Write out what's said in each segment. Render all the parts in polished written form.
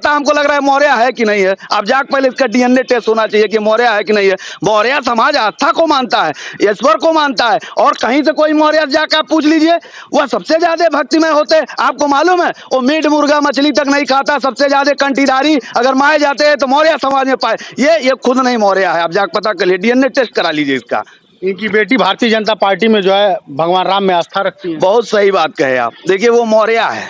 हमको लग रहा है मौर्य है कि नहीं है। आप जाकर पहले इसका डीएनए टेस्ट होना चाहिए कि मौर्य है कि नहीं है। मौर्य समाज आस्था को मानता है, ईश्वर को मानता है, और कहीं से कोई मौर्य जाकर आप पूछ लीजिए, वह सबसे ज्यादा भक्तिमय होते हैं। आपको मालूम है वो मीट मुर्गा मछली तक नहीं खाता, सबसे ज्यादा कंटीदारी अगर माए जाते हैं तो मौर्य समाज में पाए। ये खुद नहीं मौर्य है, आप जाकर पता कर लीजिए, डीएनए टेस्ट करा लीजिए इसका। इनकी बेटी भारतीय जनता पार्टी में जो है भगवान राम में आस्था रखती है। बहुत सही बात कहे आप। देखिए वो मौर्य है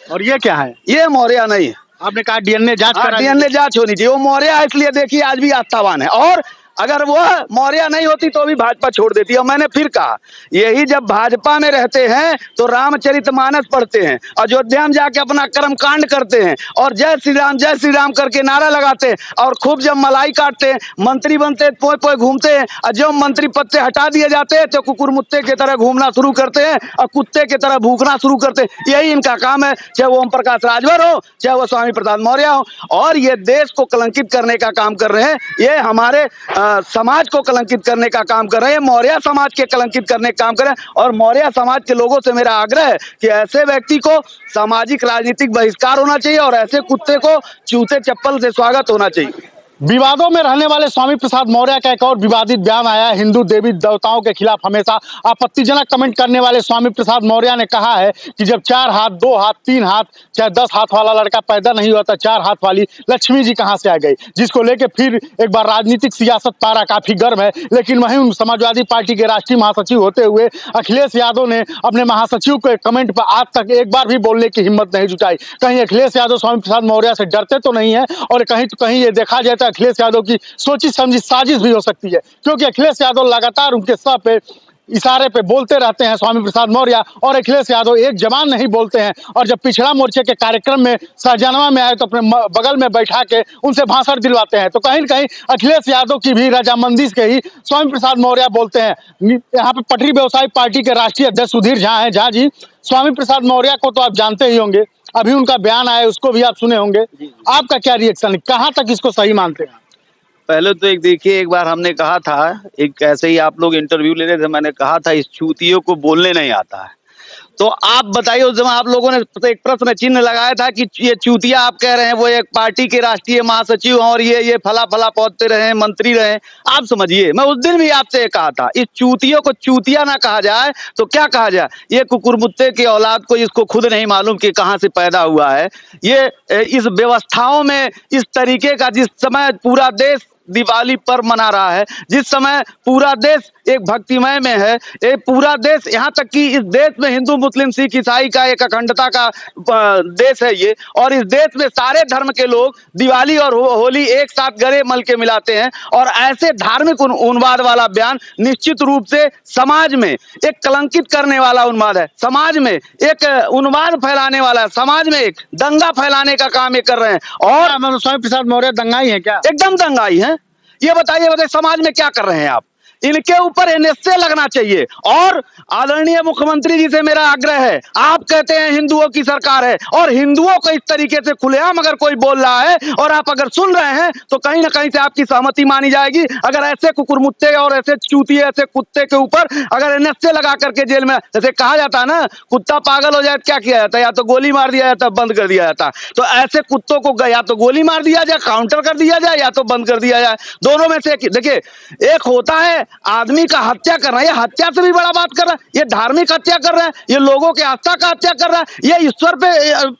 और ये क्या है? ये मौर्य नहीं है। आपने कहा डीएनए जांच करा, डीएनए जांच होनी चाहिए। वो मौर्य है इसलिए देखिए आज भी आस्थावान है, और अगर वो मौर्य नहीं होती तो भी भाजपा छोड़ देती है। और मैंने फिर कहा, यही जब भाजपा में रहते हैं तो रामचरितमानस पढ़ते हैं, अयोध्या में जाके अपना कर्म कांड करते हैं, और जय श्री राम करके नारा लगाते हैं, और खूब जब मलाई काटते हैं, मंत्री बनते हैं, पोए पोए घूमते हैं, और जब मंत्री पद से हटा दिए जाते हैं तो कुकुर मुत्ते की तरह घूमना शुरू करते हैं और कुत्ते की तरह भूखना शुरू करते हैं। यही इनका काम है, चाहे वो ओम प्रकाश राजभर हो, चाहे वो स्वामी प्रसाद मौर्य हो। और ये देश को कलंकित करने का काम कर रहे हैं, ये हमारे समाज को कलंकित करने का काम कर रहे हैं, मौर्य समाज के कलंकित करने का काम कर रहे हैं। और मौर्य समाज के लोगों से मेरा आग्रह है कि ऐसे व्यक्ति को सामाजिक राजनीतिक बहिष्कार होना चाहिए, और ऐसे कुत्ते को जूते चप्पल से स्वागत होना चाहिए। विवादों में रहने वाले स्वामी प्रसाद मौर्य का एक और विवादित बयान आया है। हिंदू देवी देवताओं के खिलाफ हमेशा आपत्तिजनक कमेंट करने वाले स्वामी प्रसाद मौर्य ने कहा है कि जब 4 हाथ 2 हाथ 3 हाथ चाहे 10 हाथ वाला लड़का पैदा नहीं हुआ था, 4 हाथ वाली लक्ष्मी जी कहां से आ गई, जिसको लेके फिर एक बार राजनीतिक सियासत पारा काफी गर्म है। लेकिन वहीं समाजवादी पार्टी के राष्ट्रीय महासचिव होते हुए अखिलेश यादव ने अपने महासचिव के कमेंट पर आज तक एक बार भी बोलने की हिम्मत नहीं जुटाई। कहीं अखिलेश यादव स्वामी प्रसाद मौर्य से डरते तो नहीं है, और कहीं ये देखा जाए तो अखिलेश यादव की सोची समझी साजिश भी हो सकती है, क्योंकि अखिलेश यादव लगातार उनके सर पे इशारे पे बोलते रहते हैं स्वामी प्रसाद मौर्य, और अखिलेश यादव एक जबान नहीं बोलते हैं। और जब पिछड़ा मोर्चे के कार्यक्रम में सहजनवा में आए तो अपने बगल में बैठा के उनसे भाषण दिलवाते हैं। तो कहीं न कहीं अखिलेश यादव की भी रजामंदी के ही स्वामी प्रसाद मौर्य बोलते हैं। यहाँ पे पटरी व्यवसायी पार्टी के राष्ट्रीय अध्यक्ष सुधीर झा हैं। झा जी, स्वामी प्रसाद मौर्य को तो आप जानते ही होंगे, अभी उनका बयान आया उसको भी आप सुने होंगे, आपका क्या रिएक्शन है, कहाँ तक इसको सही मानते हैं? पहले तो देखिए, एक बार हमने कहा था, एक ऐसे ही आप लोग इंटरव्यू ले रहे थे, मैंने कहा था इस चूतियों को बोलने नहीं आता है। तो आप बताइए, उस समय आप लोगों ने एक प्रश्न चिन्ह लगाया था कि ये चूतिया आप कह रहे हैं, वो एक पार्टी के राष्ट्रीय महासचिव और ये फला फला पौधते रहे, मंत्री रहे। आप समझिए, मैं उस दिन भी आपसे कहा था, इस चूतियों को चूतिया ना कहा जाए तो क्या कहा जाए। ये कुकुरमुत्ते की औलाद को, इसको खुद नहीं मालूम कि कहाँ से पैदा हुआ है। ये इस व्यवस्थाओं में इस तरीके का, जिस समय पूरा देश दिवाली पर्व मना रहा है, जिस समय पूरा देश एक भक्तिमय में है, ये पूरा देश, यहाँ तक कि इस देश में हिंदू मुस्लिम सिख ईसाई का एक अखंडता का देश है ये, और इस देश में सारे धर्म के लोग दिवाली और होली एक साथ गले मल के मिलाते हैं। और ऐसे धार्मिक उन्माद वाला बयान निश्चित रूप से समाज में एक कलंकित करने वाला उन्माद है, समाज में एक उन्माद फैलाने वाला है, समाज में एक दंगा फैलाने का काम ये कर रहे हैं। और स्वामी प्रसाद मौर्य दंगाई है क्या? एकदम दंगाई है। ये बताइए समाज में क्या कर रहे हैं आप। इनके ऊपर एनएसए लगना चाहिए। और आदरणीय मुख्यमंत्री जी से मेरा आग्रह है, आप कहते हैं हिंदुओं की सरकार है, और हिंदुओं को इस तरीके से खुलेआम अगर कोई बोल रहा है और आप अगर सुन रहे हैं तो कहीं ना कहीं से आपकी सहमति मानी जाएगी। अगर ऐसे कुकुरमुत्ते और ऐसे चूतिए, ऐसे कुत्ते के ऊपर अगर एनएसए लगा करके जेल में, जैसे कहा जाता है ना, कुत्ता पागल हो जाए क्या किया जाता है, या तो गोली मार दिया जाता है, बंद कर दिया जाता है। तो ऐसे कुत्तों को या तो गोली मार दिया जाए, काउंटर कर दिया जाए, या तो बंद कर दिया जाए। दोनों में से देखिए, एक होता है आदमी का हत्या करना, ये हत्या से भी बड़ा बात कर रहा है, ये धार्मिक हत्या कर रहा है, ये लोगों के आस्था का हत्या कर रहा है, ये ईश्वर पे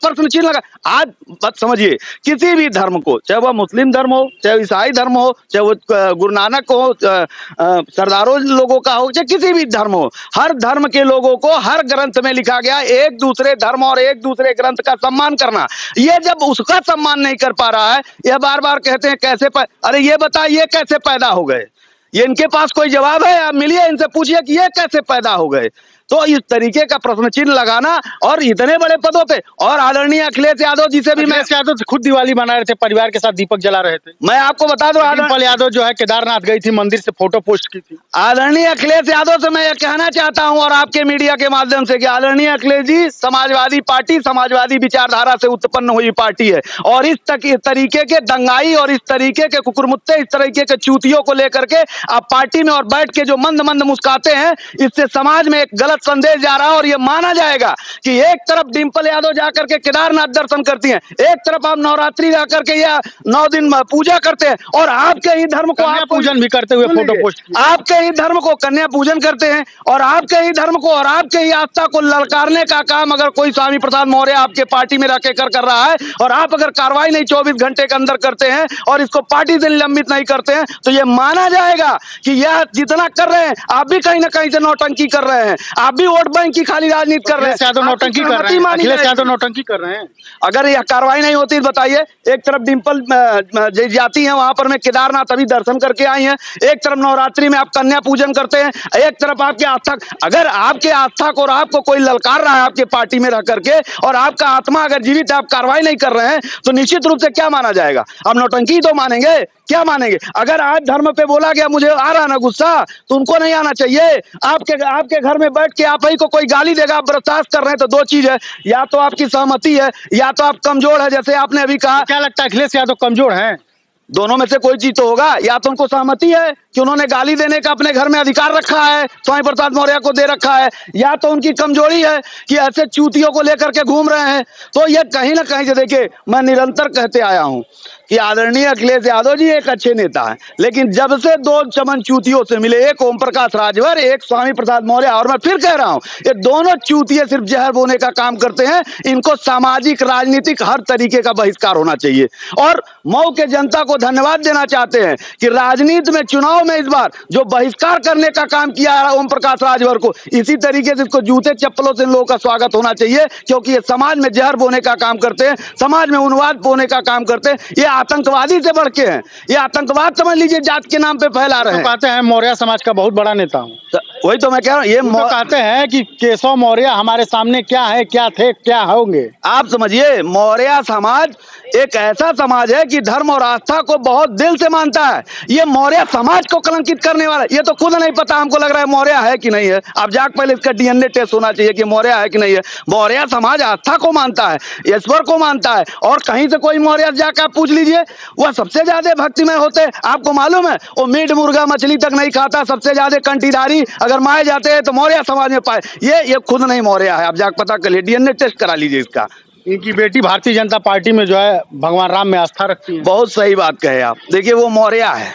प्रश्न चिन्ह लगा। आज बात समझिए, किसी भी धर्म को, चाहे वह मुस्लिम धर्म हो, चाहे ईसाई धर्म हो, चाहे वो गुरु नानक हो, सरदारों लोगों का हो, चाहे किसी भी धर्म हो, हर धर्म के लोगों को हर ग्रंथ में लिखा गया एक दूसरे धर्म और एक दूसरे ग्रंथ का सम्मान करना। ये जब उसका सम्मान नहीं कर पा रहा है, ये बार बार कहते हैं कैसे अरे ये बताइए कैसे पैदा हो गए, ये इनके पास कोई जवाब है? आप मिलिए, इनसे पूछिए कि ये कैसे पैदा हो गए। तो इस तरीके का प्रश्न चिन्ह लगाना, और इतने बड़े पदों पे, और आदरणीय अखिलेश यादव जी से भी मैं यादव खुद दिवाली मना रहे थे, परिवार के साथ दीपक जला रहे थे। मैं आपको बता दूं, डिम्पल यादव जो है केदारनाथ गई थी, मंदिर से फोटो पोस्ट की थी। आदरणीय अखिलेश यादव से मैं यह कहना चाहता हूं, और आपके मीडिया के माध्यम से, कि आदरणीय अखिलेश जी, समाजवादी पार्टी समाजवादी विचारधारा से उत्पन्न हुई पार्टी है, और इस तरीके के दंगाई और इस तरीके के कुकुरमुत्ते, इस तरीके के चूतियों को लेकर के आप पार्टी में और बैठ के जो मंद मंद मुस्काते हैं, इससे समाज में एक गलत संदेश जा रहा है और ये माना जाएगा कि एक तरफ डिंपल यादव जाकर के केदारनाथ दर्शन करती हैं, एक तरफ आप नवरात्रि जाकर के या 9 दिन पूजा करते हैं और आपके ही धर्म को कन्या पूजन भी करते हुए फोटो पोस्ट किया। आपके ही धर्म को कन्या पूजन करते हैं और आपके ही धर्म को और आपके ही आस्था को ललकारने का काम अगर कोई स्वामी प्रसाद मौर्य आपके पार्टी में रह कर रहा है और आप अगर कार्रवाई नहीं 24 घंटे के अंदर करते हैं और इसको पार्टी से निलंबित नहीं करते हैं तो यह माना जाएगा कि यह जितना कर रहे हैं आप भी कहीं ना कहीं से नौटंकी कर रहे हैं, आप भी वोट बैंक की खाली राजनीति कर रहे हैं। नौटंकी कर रहे हैं, अखिलेश यादव नौटंकी कर रहे हैं। अगर यह कार्रवाई नहीं होती तो बताइए, एक तरफ डिंपल जाती हैं वहां पर मैं केदारनाथ अभी दर्शन करके आई हैं, एक तरफ नवरात्रि में आप कन्या पूजन करते हैं, एक तरफ आपके आस्था, अगर आपके आस्था को और आपको कोई ललकार रहा है आपके पार्टी में रह करके और आपका आत्मा अगर जीवित है, आप कार्रवाई नहीं कर रहे हैं तो निश्चित रूप से क्या माना जाएगा? आप नौटंकी तो मानेंगे, क्या मानेंगे? अगर आज धर्म पे बोला गया, मुझे आ रहा ना गुस्सा, तो उनको नहीं आना चाहिए। आपके घर में बैठ के आप ही को कोई गाली देगा, आप बर्दाश्त कर रहे हैं तो दो चीज है, या तो आपकी सहमति है या तो आप कमजोर है, जैसे आपने अभी कहा। क्या लगता है अखिलेश यादव कमजोर हैं? दोनों में से कोई चीज तो होगा, या तो उनको सहमति है कि उन्होंने गाली देने का अपने घर में अधिकार रखा है, स्वामी प्रसाद मौर्य को दे रखा है, या तो उनकी कमजोरी है कि ऐसे चूतियों को लेकर के घूम रहे हैं। तो ये कहीं ना कहीं से देखिए, मैं निरंतर कहते आया हूं कि आदरणीय अखिलेश यादव जी एक अच्छे नेता हैं, लेकिन जब से दो चमन चूतियों से मिले, एक ओम प्रकाश राजभर, एक स्वामी प्रसाद मौर्य, और मैं फिर कह रहा हूं ये दोनों चूतिए सिर्फ जहर बोने का काम करते हैं। इनको सामाजिक राजनीतिक हर तरीके का बहिष्कार होना चाहिए और मऊ के जनता को धन्यवाद देना चाहते हैं कि राजनीति में, चुनाव में इस बार जो बहिष्कार करने का काम किया है ओम प्रकाश राजभर को, इसी तरीके से इसको जूते चप्पलों से इन लोगों का स्वागत होना चाहिए, क्योंकि ये समाज में जहर बोने का काम करते हैं, समाज में उन्माद बोने का काम करते हैं। ये आतंकवादी से बढ़ के हैं, ये आतंकवाद समझ लीजिए जात के नाम पे फैला रहे हैं। कहते हैं मौर्य समाज का बहुत बड़ा नेता हूँ, वही तो मैं कह रहा हूँ। ये तो कहते हैं कि केशव मौर्य हमारे सामने क्या है, क्या थे, क्या होंगे। आप समझिए, मौर्य समाज एक ऐसा समाज है कि धर्म और आस्था को बहुत दिल से मानता है। ये मौर्य समाज को कलंकित करने वाला, ये तो खुद नहीं पता, हमको लग रहा है मौर्य है कि नहीं है। आप जाकर पहले इसका डीएनए टेस्ट होना चाहिए कि मौर्य है कि नहीं है। मौर्य समाज आस्था को मानता है, ईश्वर को मानता है, और कहीं से कोई मौर्य जाकर आप पूछ लीजिए, वह सबसे ज्यादा भक्तिमय होते हैं। आपको मालूम है, वो मीट मुर्गा मछली तक नहीं खाता, सबसे ज्यादा कंटीदारी अगर माए जाते हैं तो मौर्य समाज में पाए। ये खुद नहीं मौर्य है, आप जाकर पता कर लीजिए, डीएनए टेस्ट करा लीजिए इसका। इनकी बेटी भारतीय जनता पार्टी में जो है भगवान राम में आस्था रखती है। बहुत सही बात कहे आप। देखिए वो मौर्य है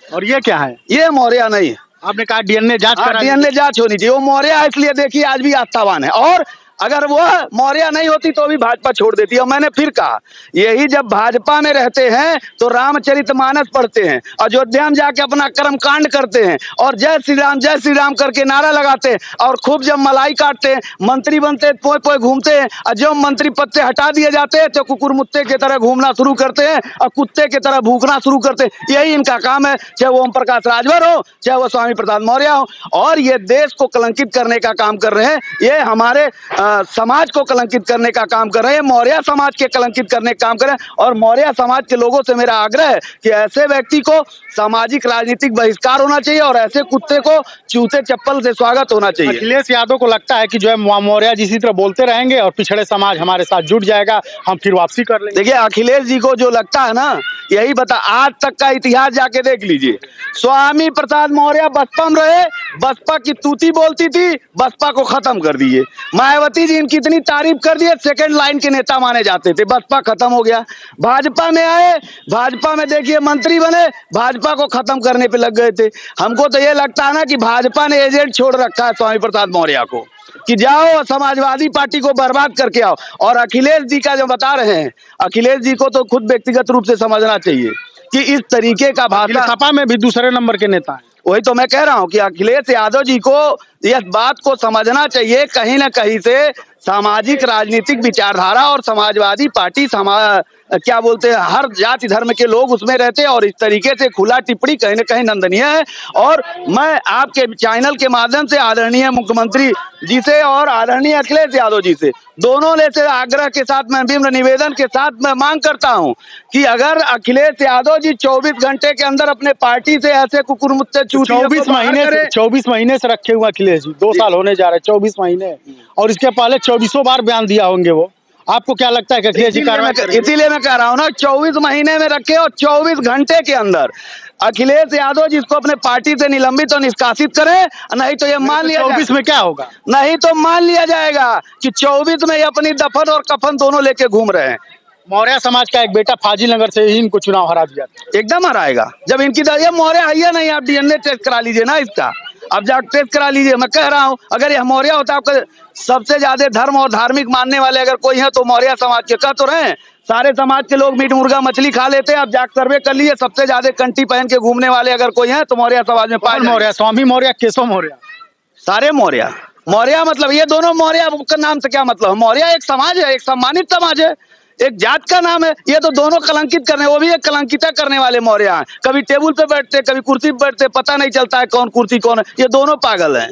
और ये क्या है? ये मौर्य नहीं है। आपने कहा डीएनए जांच करा, डीएनए जांच होनी चाहिए। वो मौर्य है इसलिए देखिए आज भी आस्थावान है, और अगर वो मौर्य नहीं होती तो भी भाजपा छोड़ देती है। और मैंने फिर कहा, यही जब भाजपा में रहते हैं तो रामचरितमानस पढ़ते हैं, अयोध्या में जाके अपना कर्म कांड करते हैं और जय श्री राम करके नारा लगाते हैं, और खूब जब मलाई काटते हैं, मंत्री बनते हैं, पोए पोए घूमते हैं, और जब मंत्री पद से हटा दिए जाते हैं तो कुकुर मुत्ते की तरह घूमना शुरू करते हैं और कुत्ते की तरह भूखना शुरू करते हैं। यही इनका काम है, चाहे वो ओम प्रकाश राजभर हो, चाहे वो स्वामी प्रसाद मौर्य हो। और ये देश को कलंकित करने का काम कर रहे हैं, ये हमारे समाज को कलंकित करने का काम कर रहे हैं, मौर्य समाज के कलंकित करने का काम कर रहे हैं। और मौर्य समाज के लोगों से मेरा आग्रह है कि ऐसे व्यक्ति को सामाजिक राजनीतिक बहिष्कार होना चाहिए और ऐसे कुत्ते को जूते चप्पल से स्वागत होना चाहिए। अखिलेश यादव को लगता है कि जो है मौर्य जिसी तरह बोलते रहेंगे और पिछड़े समाज हमारे साथ जुट जाएगा, हम फिर वापसी कर लेंगे। देखिए अखिलेश जी को जो लगता है ना, यही बता, आज तक का इतिहास जाके देख लीजिए। स्वामी प्रसाद मौर्य बसपा में रहे, बसपा की तूती बोलती थी, बसपा को खत्म कर दिए। मायावती जी इनकी इतनी तारीफ कर दिए, सेकंड लाइन के नेता माने जाते थे, बसपा खत्म हो गया। भाजपा में आए, भाजपा में देखिए मंत्री बने, भाजपा को खत्म करने पे लग गए थे। हमको तो ये लगता है ना कि भाजपा ने एजेंट छोड़ रखा है स्वामी प्रसाद मौर्य को कि जाओ समाजवादी पार्टी को बर्बाद करके आओ। और अखिलेश जी का जो बता रहे हैं, अखिलेश जी को तो खुद व्यक्तिगत रूप से समझना चाहिए कि इस तरीके का भाषण, सपा में भी दूसरे नंबर के नेता हैं। वही तो मैं कह रहा हूं कि अखिलेश यादव जी को इस बात को समझना चाहिए, कहीं ना कहीं से सामाजिक राजनीतिक विचारधारा और समाजवादी पार्टी क्या बोलते हैं, हर जाति धर्म के लोग उसमें रहते हैं, और इस तरीके से खुला टिप्पणी कहीं ना कहीं निंदनीय है। और मैं आपके चैनल के माध्यम से आदरणीय मुख्यमंत्री जी से और आदरणीय अखिलेश यादव जी से, दोनों ने से आग्रह के साथ, मैं विनम्र निवेदन के साथ मैं मांग करता हूं कि अगर अखिलेश यादव जी 24 घंटे के अंदर अपने पार्टी से ऐसे कुकुरमुत्ते 24 महीने से रखे हुए अखिलेश जी, 2 साल होने जा रहे, 24 महीने, और इसके पहले 24 बार बयान दिया होंगे वो। आपको क्या लगता है कि अखिलेश जी कार्रवाई करेंगे? इसीलिए मैं कह रहा हूं ना, 24 महीने में रखे और 24 घंटे के अंदर अखिलेश यादव जिसको अपने पार्टी से निलंबित और निष्कासित करे, नहीं तो ये मान लिया 24 में क्या होगा? नहीं तो मान लिया जाएगा कि 24 में ये अपनी दफन और कफन दोनों लेके घूम रहे हैं। मौर्य समाज का एक बेटा फाजिल नगर से ही इनको चुनाव हरा दिया था। एकदम हराएगा जब इनकी ये मौर्य है या नहीं, आप डीएनए टेस्ट करा लीजिए ना इसका, अब जाकर टेस्ट करा लीजिए। मैं कह रहा हूं अगर यह मौर्य होता, आपका सबसे ज्यादा धर्म और धार्मिक मानने वाले अगर कोई है तो मौर्य समाज के। कह तो रहे हैं सारे समाज के लोग मीट मुर्गा मछली खा लेते हैं, आप जाकर सर्वे कर लीजिए, सबसे ज्यादा कंठी पहन के घूमने वाले अगर कोई है तो मौर्य समाज में पाए मौर्य, स्वामी मौर्य, केशव मौर्य, सारे मौर्य। मौर्य मतलब ये दोनों मौर्य का नाम से क्या मतलब है? मौर्य एक समाज है, एक सम्मानित समाज है, एक जात का नाम है। ये तो दोनों कलंकित करने, वो भी एक कलंकिता करने वाले मौर्य हैं। कभी टेबल पे बैठते, कभी कुर्सी पे बैठते, पता नहीं चलता है कौन कुर्सी कौन है। ये दोनों पागल हैं।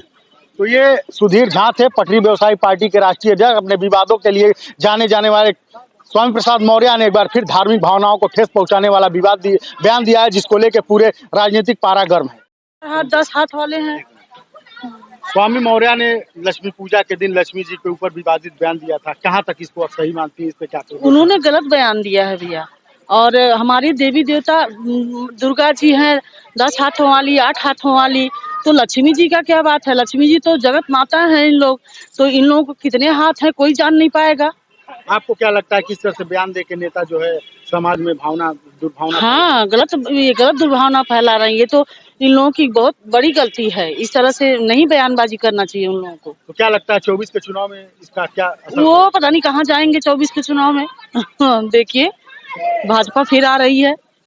तो ये सुधीर झा थे, पटरी व्यवसायी पार्टी के राष्ट्रीय अध्यक्ष। अपने विवादों के लिए जाने जाने वाले स्वामी प्रसाद मौर्य ने एक बार फिर धार्मिक भावनाओं को ठेस पहुंचाने वाला बयान दिया है, जिसको लेकर पूरे राजनीतिक पारा गर्म है। 10 हाथ वाले हैं। स्वामी मौर्य ने लक्ष्मी पूजा के दिन लक्ष्मी जी के ऊपर विवादित बयान दिया था, कहाँ तक इसको आप सही मानती है? इस पे क्या कहोगे? उन्होंने गलत बयान दिया है भैया। और हमारी देवी देवता दुर्गा जी हैं 10 हाथों वाली, 8 हाथों वाली, तो लक्ष्मी जी का क्या बात है? लक्ष्मी जी तो जगत माता है इन लोग, तो इन लोगों को कितने हाथ हैं कोई जान नहीं पाएगा। आपको क्या लगता है किस तरह से बयान दे के नेता जो है समाज में दुर्भावना? हाँ, गलत दुर्भावना फैला रही है। ये तो इन लोगों की बहुत बड़ी गलती है। इस तरह से नहीं बयानबाजी करना चाहिए उन लोगों को। तो क्या लगता है 24 के चुनाव में इसका क्या असर? वो पता नहीं कहाँ जाएंगे 24 के चुनाव में। देखिए भाजपा फिर आ रही है।